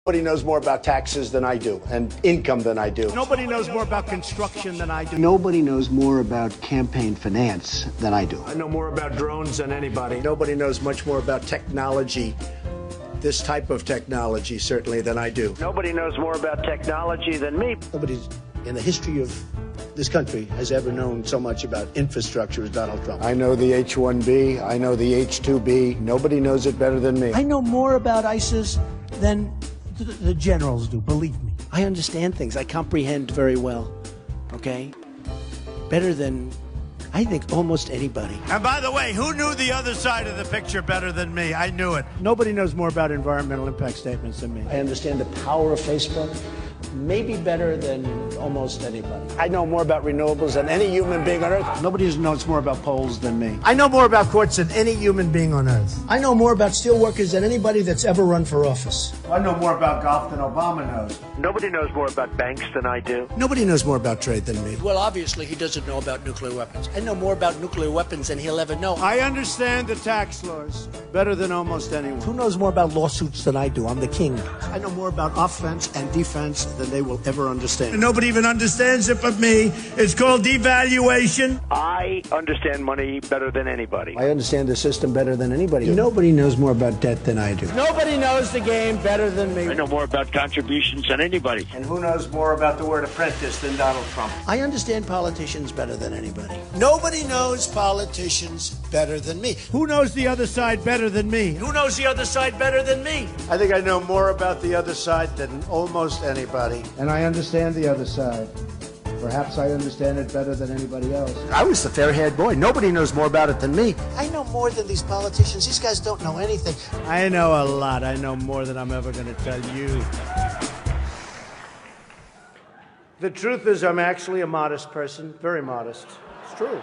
Nobody knows more about taxes than I do, and income than I do. Nobody knows more about construction than I do. Nobody knows more about campaign finance than I do. I know more about drones than anybody. Nobody knows much more about technology, this type of technology, certainly, than I do. Nobody knows more about technology than me. Nobody in the history of this country has ever known so much about infrastructure as Donald Trump. I know the H-1B. I know the H-2B. Nobody knows it better than me. I know more about ISIS than the generals do, believe me. I understand things. I comprehend very well, okay? Better than, I think, almost anybody. And by the way, who knew the other side of the picture better than me? I knew it. Nobody knows more about environmental impact statements than me. I understand the power of Facebook, maybe better than almost anybody. I know more about renewables than any human being on Earth. Nobody knows more about polls than me. I know more about courts than any human being on earth. I know more about steelworkers than anybody that's ever run for office. I know more about golf than Obama knows. Nobody knows more about banks than I do. Nobody knows more about trade than me. Well, obviously, he doesn't know about nuclear weapons. I know more about nuclear weapons than he'll ever know. I understand the tax laws better than almost anyone. Who knows more about lawsuits than I do? I'm the king. I know more about offense and defense than they will ever understand. Nobody even understands it but me. It's called devaluation. I understand money better than anybody. I understand the system better than anybody. Nobody knows more about debt than I do. Nobody knows the game better than me. I know more about contributions than anybody. And who knows more about the word apprentice than Donald Trump? I understand politicians better than anybody. Nobody knows politicians better than me. Who knows the other side better than me? Who knows the other side better than me? I think I know more about the other side than almost anybody. And I understand the other side. Perhaps I understand it better than anybody else. I was the fair-haired boy. Nobody knows more about it than me. I know more than these politicians. These guys don't know anything. I know a lot. I know more than I'm ever going to tell you. The truth is, I'm actually a modest person, very modest. It's true.